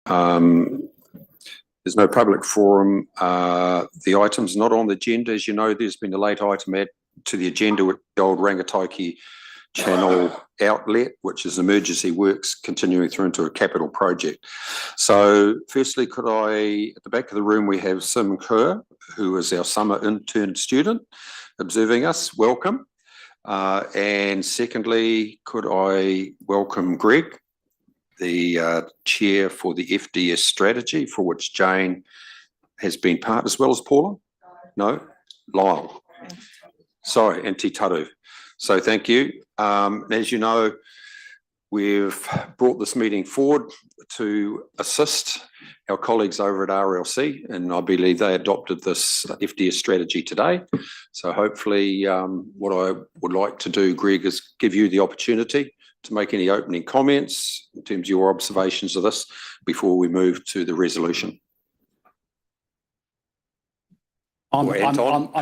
There's no public forum. The item's not on the agenda. As you know, there's been a late item added to the agenda with the old Rangitoki Channel outlet, which is emergency works continuing through into a capital project. So firstly, could I, at the back of the room, we have Sim Kerr, who is our summer intern student observing us. Welcome. And secondly, could I welcome Greg, the chair for the FDS strategy, for which Jane has been part, as well as Paula? No? Lyle. Sorry, and Te Taru. So thank you. As you know, we've brought this meeting forward to assist our colleagues over at RLC, and I believe they adopted this FDS strategy today. So hopefully what I would like to do, Greg, is give you the opportunity to make any opening comments in terms of your observations of this before we move to the resolution. I'm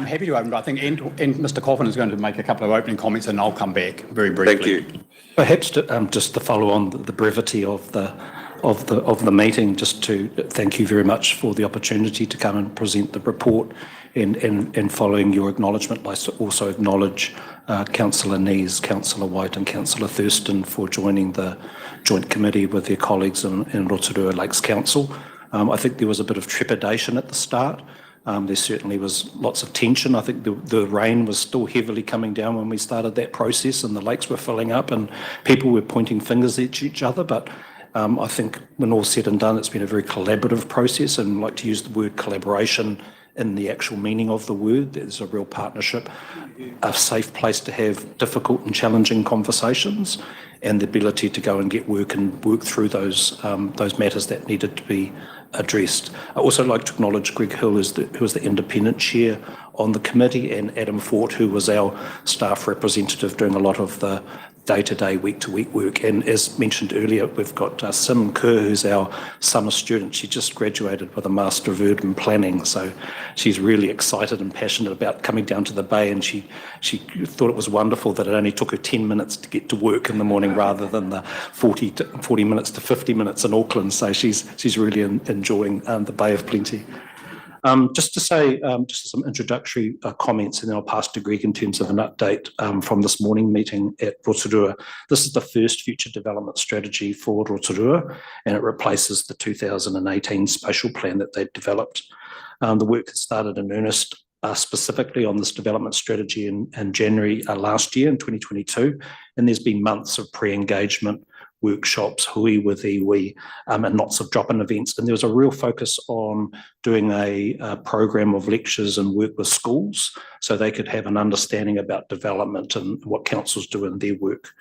happy to open, but I think Mr. Coffin is going to make a couple of opening comments and I'll come back very briefly. Thank you. Perhaps just to follow on the brevity of the meeting, just to thank you very much for the opportunity to come and present the report, and following your acknowledgement, I also acknowledge Councillor Nees, Councillor White and Councillor Thurston for joining the joint committee with their colleagues in Rotorua Lakes Council. I think there was a bit of trepidation at the start. There certainly was lots of tension. I think the rain was still heavily coming down when we started that process, and the lakes were filling up and people were pointing fingers at each other. But I think when all's said and done, it's been a very collaborative process, and I'd like to use the word collaboration in the actual meaning of the word. There's a real partnership, a safe place to have difficult and challenging conversations, and the ability to go and get work through those matters that needed to be addressed. I also like to acknowledge Greg Hill, who was the independent chair on the committee, and Adam Fort, who was our staff representative doing a lot of the day-to-day, week-to-week work. And as mentioned earlier, we've got Sim Kerr, who's our summer student. She just graduated with a Master of Urban Planning, so she's really excited and passionate about coming down to the Bay, and she thought it was wonderful that it only took her 10 minutes to get to work in the morning rather than the 40 minutes to 50 minutes in Auckland. So she's really enjoying the Bay of Plenty. Just to say, just some introductory comments, and then I'll pass to Greg in terms of an update from this morning meeting at Rotorua. This is the first future development strategy for Rotorua, and it replaces the 2018 spatial plan that they developed. The work has started in earnest, specifically on this development strategy in January last year, in 2022, and there's been months of pre-engagement, workshops, hui with iwi, and lots of drop-in events. And there was a real focus on doing a program of lectures and work with schools so they could have an understanding about development and what councils do in their work.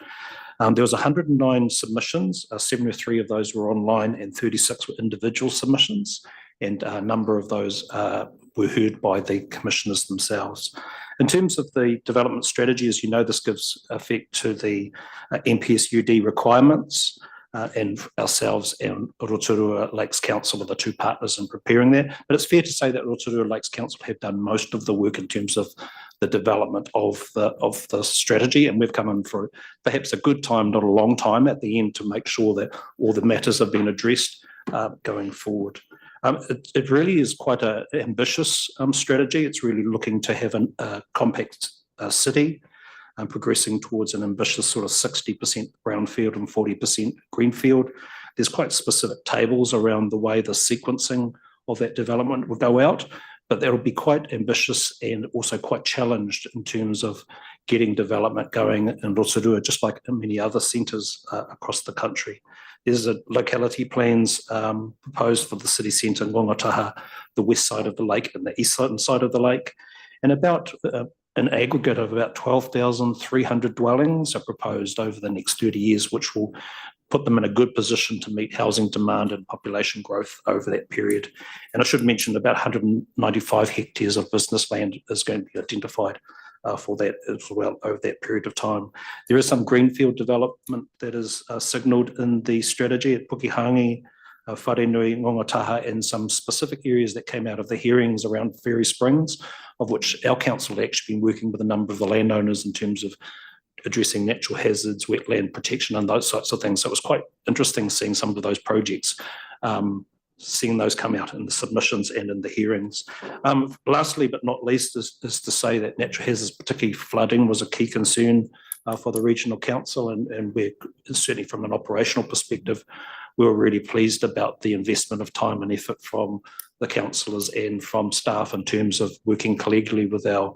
There was 109 submissions, 73 of those were online and 36 were individual submissions, and a number of those were heard by the commissioners themselves. In terms of the development strategy, as you know, this gives effect to the NPSUD requirements, and ourselves and Rotorua Lakes Council are the two partners in preparing that. But it's fair to say that Rotorua Lakes Council have done most of the work in terms of the development of the strategy, and we've come in for perhaps a good time, not a long time, at the end to make sure that all the matters have been addressed going forward. It really is quite an ambitious strategy. It's really looking to have a compact city, progressing towards an ambitious sort of 60% brownfield and 40% greenfield. There's quite specific tables around the way the sequencing of that development will go out, but that'll be quite ambitious and also quite challenged in terms of getting development going in Rotorua, just like in many other centres across the country. There's locality plans proposed for the city centre in Ngongotaha, the west side of the lake and the east side of the lake, and about an aggregate of about 12,300 dwellings are proposed over the next 30 years, which will put them in a good position to meet housing demand and population growth over that period. And I should mention about 195 hectares of business land is going to be identified for that as well over that period of time. There is some greenfield development that is signalled in the strategy at Pukehangi, Wharenui, Ngongotaha, and some specific areas that came out of the hearings around Fairy Springs, of which our council had actually been working with a number of the landowners in terms of addressing natural hazards, wetland protection, and those sorts of things. So it was quite interesting seeing some of those projects, seeing those come out in the submissions and in the hearings. Lastly, but not least, is to say that natural hazards, particularly flooding, was a key concern for the Regional Council, and we're certainly from an operational perspective, we were really pleased about the investment of time and effort from the councillors and from staff in terms of working collegially with our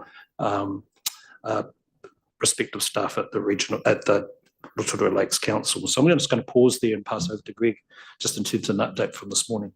respective staff at the Rotorua Lakes Council. So I'm just going to pause there and pass over to Greg, just in terms of an update from this morning.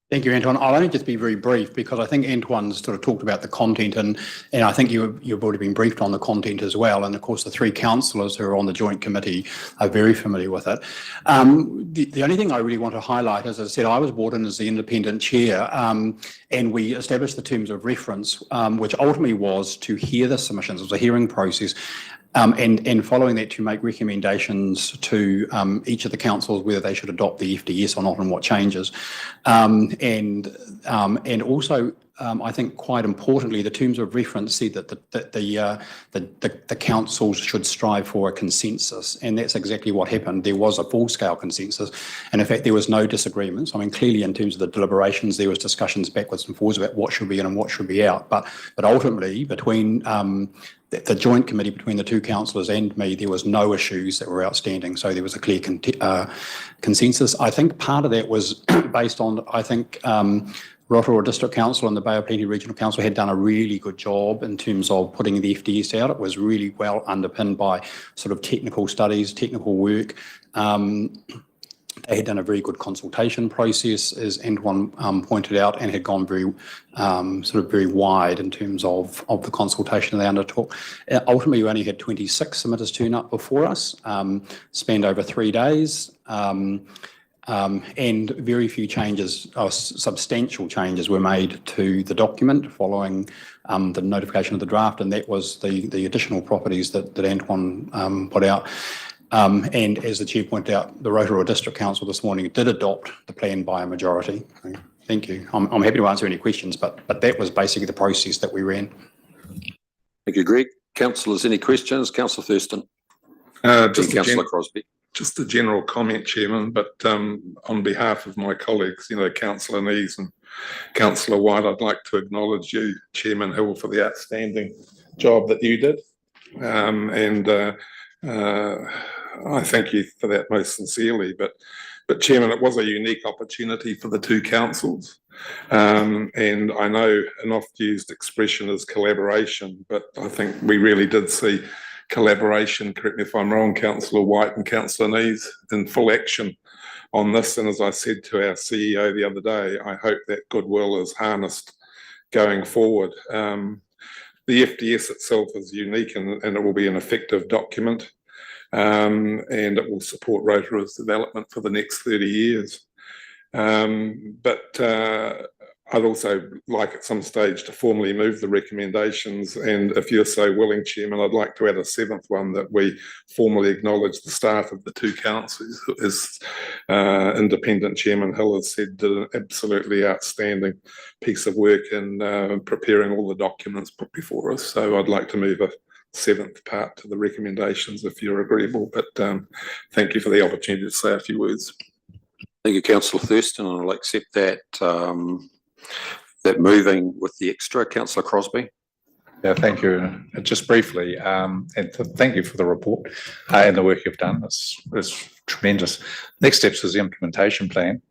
Thank you, Antoine. I'll only just be very brief because I think Antoine's sort of talked about the content, and I think you've already been briefed on the content as well. And of course, the three councillors who are on the joint committee are very familiar with it. The only thing I really want to highlight, as I said, I was brought in as the independent chair, and we established the terms of reference, which ultimately was to hear the submissions. It was a hearing process. And following that, to make recommendations to each of the councils whether they should adopt the FDS or not and what changes. And also, I think quite importantly, the terms of reference said that the councils should strive for a consensus, and that's exactly what happened. There was a full-scale consensus, and in fact, there was no disagreements. I mean, clearly, in terms of the deliberations, there was discussions backwards and forwards about what should be in and what should be out. But ultimately, between the joint committee between the two councillors and me, there was no issues that were outstanding. So there was a clear consensus. I think part of that was based on, I think, Rotorua District Council and the Bay of Plenty Regional Council had done a really good job in terms of putting the FDS out. It was really well underpinned by sort of technical studies, technical work. They had done a very good consultation process, as Antoine pointed out, and had gone very wide in terms of the consultation they undertook. Ultimately, we only had 26 submitters turn up before us, spanned over 3 days, and very few changes, substantial changes were made to the document following the notification of the draft, and that was the additional properties that Antoine put out. And as the Chair pointed out, the Rotorua District Council this morning did adopt the plan by a majority. Thank you. I'm happy to answer any questions, but that was basically the process that we ran. Thank you, Greg. Councillors, any questions? Councillor Thurston. Councillor Crosby. Just a general comment, Chairman, but on behalf of my colleagues, Councillor Nees and Councillor White, I'd like to acknowledge you, Chairman Hill, for the outstanding job that you did. I thank you for that most sincerely, but Chairman, it was a unique opportunity for the two councils, and I know an oft-used expression is collaboration, but I think we really did see collaboration, correct me if I'm wrong, Councillor White and Councillor Nees, in full action on this. And as I said to our CEO the other day, I hope that goodwill is harnessed going forward. The FDS itself is unique, and it will be an effective document, and it will support Rotorua's development for the next 30 years. But I'd also like at some stage to formally move the recommendations, and if you're so willing, Chairman, I'd like to add a 7th one, that we formally acknowledge the staff of the two councils. As independent Chairman Hill has said, did an absolutely outstanding piece of work in preparing all the documents put before us. So I'd like to move a 7th part to the recommendations if you're agreeable, but thank you for the opportunity to say a few words. Thank you, Councillor Thurston, and I'll accept that. That moving with the extra. Councillor Crosby. Yeah, thank you. Just briefly, and thank you for the report and the work you've done. It's tremendous. Next steps is the implementation plan.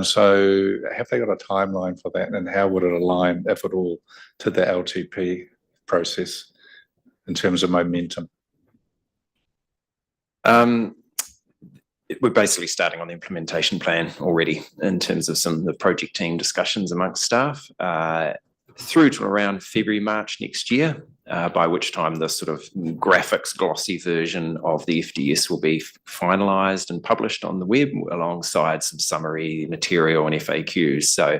So have they got a timeline for that, and how would it align, if at all, to the LTP process in terms of momentum? We're basically starting on the implementation plan already in terms of some of the project team discussions amongst staff through to around February, March next year, by which time the sort of graphics glossy version of the FDS will be finalised and published on the web alongside some summary material and FAQs. So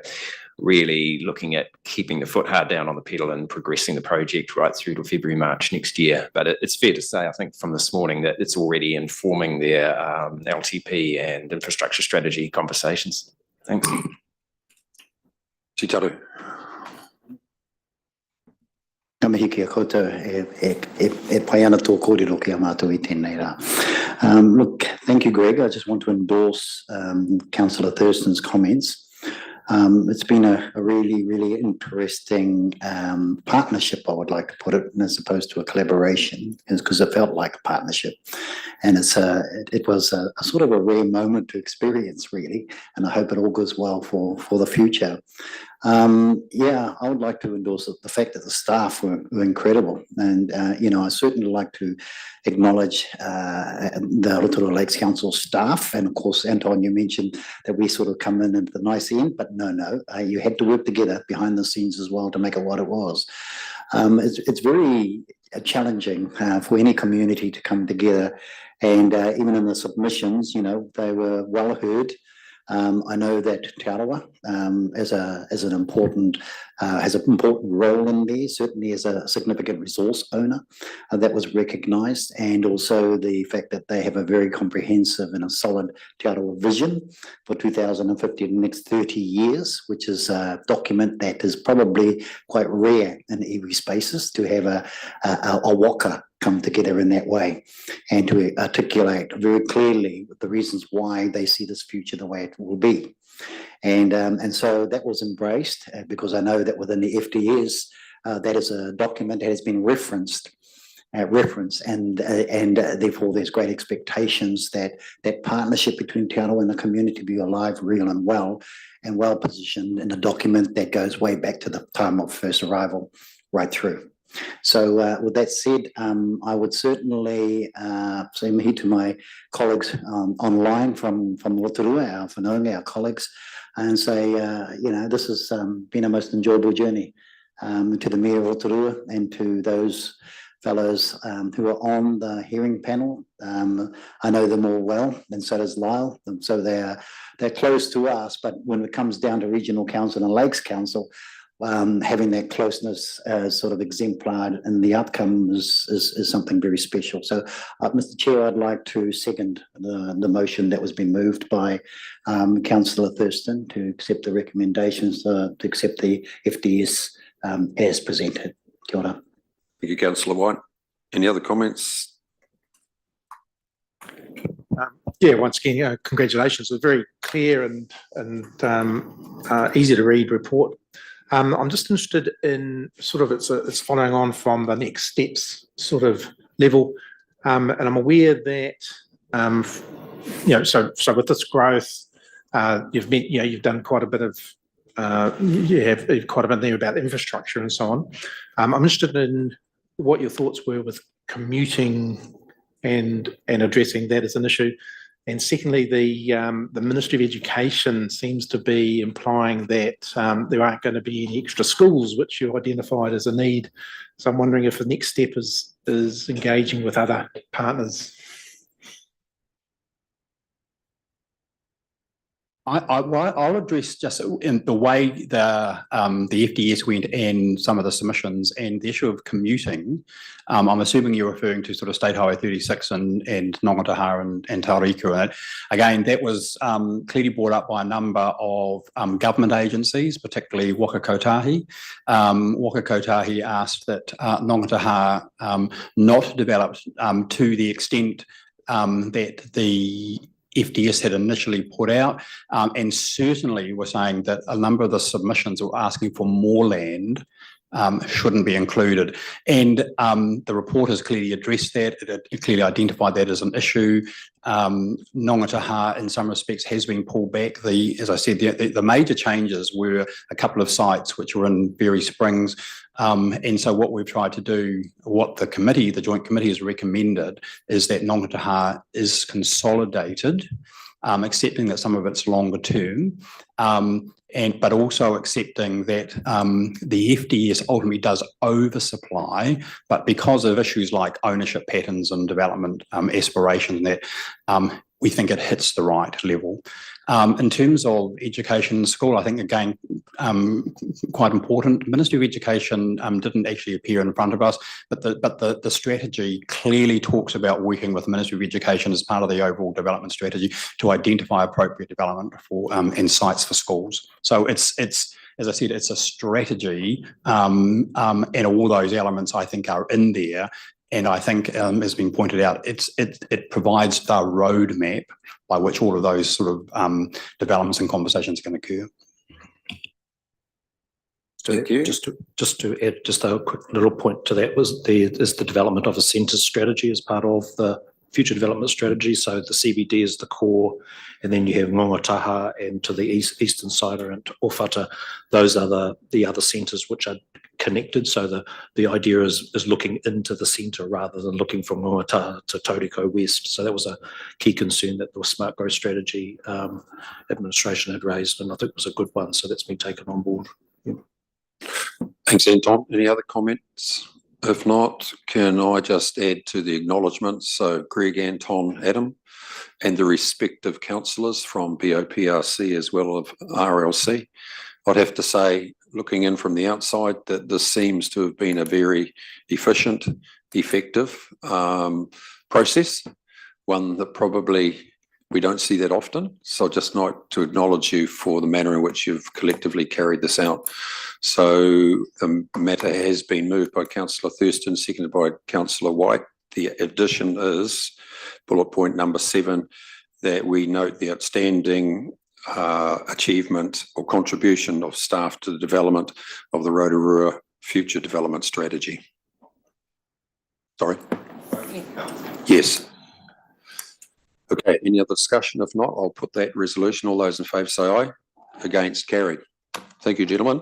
really looking at keeping the foot hard down on the pedal and progressing the project right through to February, March next year. But it's fair to say, I think, from this morning that it's already informing their LTP and infrastructure strategy conversations. Thanks. Chitaru. Ka mihi kia koutou e pai ana tō kōrero ki a mātou I tēnei rā. Look, thank you, Greg. I just want to endorse Councillor Thurston's comments. It's been a really, really interesting partnership, I would like to put it, as opposed to a collaboration, because it felt like a partnership. And it was a sort of a rare moment to experience, really, and I hope it all goes well for the future. Yeah, I would like to endorse the fact that the staff were incredible. And, I certainly like to acknowledge the Rotorua Lakes Council staff. And of course, Anton, you mentioned that we sort of come in at the nice end, but no, you had to work together behind the scenes as well to make it what it was. It's very challenging for any community to come together. And even in the submissions, they were well heard. I know that Te Arawa has an important role in there, certainly as a significant resource owner that was recognised, and also the fact that they have a very comprehensive and a solid Te Arawa vision for 2050 and the next 30 years, which is a document that is probably quite rare in iwi spaces to have a waka come together in that way and to articulate very clearly the reasons why they see this future the way it will be. And so that was embraced because I know that within the FDS, that is a document that has been referenced and therefore there's great expectations that partnership between Te Arawa and the community be alive, real and well positioned in a document that goes way back to the time of first arrival right through. So with that said, I would certainly say mihi to my colleagues online from Rotorua, our whanaunga, our colleagues, and say, this has been a most enjoyable journey to the Mayor of Rotorua and to those fellows who are on the hearing panel. I know them all well, and so does Lyle, and so they're close to us, but when it comes down to Regional Council and Lakes Council, having that closeness sort of exemplar in the outcome is something very special. So, Mr. Chair, I'd like to second the motion that was been moved by Councillor Thurston to accept the recommendations to accept the FDS as presented. Kia ora. Thank you, Councillor White. Any other comments? Yeah, once again, congratulations. It's a very clear and easy to read report. I'm just interested in sort of it's following on from the next steps sort of level, and I'm aware that so with this growth, you've done quite a bit of you have quite a bit there about infrastructure and so on. I'm interested in what your thoughts were with commuting and addressing that as an issue. And secondly, the Ministry of Education seems to be implying that there aren't going to be any extra schools, which you identified as a need. So I'm wondering if the next step is engaging with other partners. I'll address just in the way the FDS went and some of the submissions and the issue of commuting. I'm assuming you're referring to sort of State Highway 36 and Nongataha and Tauriko. And again, that was clearly brought up by a number of government agencies, particularly Waka Kotahi. Waka Kotahi asked that Nongataha not developed to the extent that the FDS had initially put out, and certainly were saying that a number of the submissions were asking for more land shouldn't be included. And the report has clearly addressed that. It clearly identified that as an issue. Nongataha, in some respects, has been pulled back. As I said, the major changes were a couple of sites which were in Berry Springs. And so what we've tried to do, what the Joint Committee has recommended, is that Nongataha is consolidated, accepting that some of it's longer term, but also accepting that the FDS ultimately does oversupply, but because of issues like ownership patterns and development aspirations, that we think it hits the right level. In terms of education in school, I think, again, quite important. Ministry of Education didn't actually appear in front of us, but the strategy clearly talks about working with the Ministry of Education as part of the overall development strategy to identify appropriate development for and sites for schools. So it's as I said, it's a strategy, and all those elements I think are in there. And I think, as been pointed out, it provides the roadmap by which all of those sort of developments and conversations can occur. Thank you. Just to add just a quick little point to that is the development of a centre strategy as part of the future development strategy. So the CBD is the core, and then you have Ngongataha and to the eastern side and Ofata. Those are the other centres which are connected. So the idea is looking into the centre rather than looking from Ngongataha to Tauriko West. So that was a key concern that the Smart Growth Strategy administration had raised, and I think it was a good one. So that's been taken on board. Yeah. Thanks, Anton. Any other comments? If not, can I just add to the acknowledgements? So Greg, Anton, Adam, and the respective councillors from BOPRC as well as RLC. I'd have to say, looking in from the outside, that this seems to have been a very efficient, effective process, one that probably we don't see that often. So I'd just like to acknowledge you for the manner in which you've collectively carried this out. So the matter has been moved by Councillor Thurston, seconded by Councillor White. The addition is bullet point number 7, that we note the outstanding achievement or contribution of staff to the development of the Rotorua Future Development Strategy. Sorry? Yes. Okay, any other discussion? If not, I'll put that resolution. All those in favour say aye. Against, carried. Thank you, gentlemen.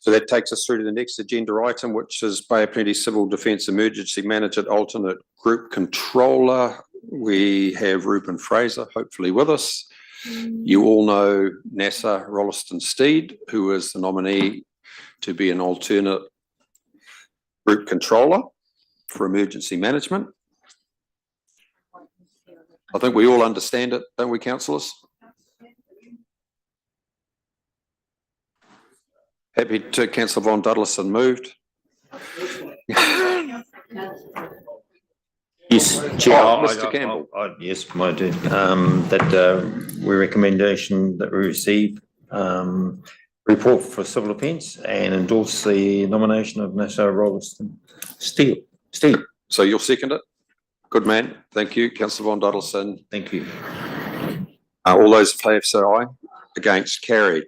So that takes us through to the next agenda item, which is Bay of Plenty Civil Defence Emergency Manager, alternate Group Controller. We have Reuben Fraser, hopefully with us. You all know Nessa Rolleston-Steed, who is the nominee to be an alternate Group Controller for Emergency Management. I think we all understand it, don't we, councillors? Happy to. Councillor Von Dudleston moved. Yes, Chair. Mr. Campbell. Yes, I do. That we recommendation that we receive report for civil offence and endorse the nomination of Nessa Rolleston-Steed. So you'll second it? Good man. Thank you. Councillor Von Dudleston. Thank you. All those in favour say aye. Against, carried.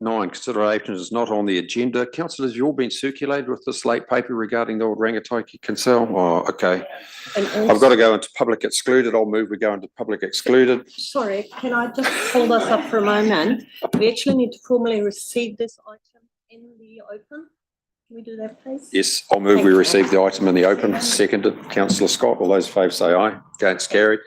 9, consideration is not on the agenda. Councillors, you've all been circulated with this late paper regarding the old Rangataiki Kinsale. Oh, okay. I've got to go into public excluded. I'll move. We go into public excluded. Sorry, can I just hold us up for a moment? We actually need to formally receive this item in the open. Can we do that, please? Yes, I'll move. Thank We you. receive the item in the open. Seconded. Councillor Scott. All those in favour say aye. Against, carried.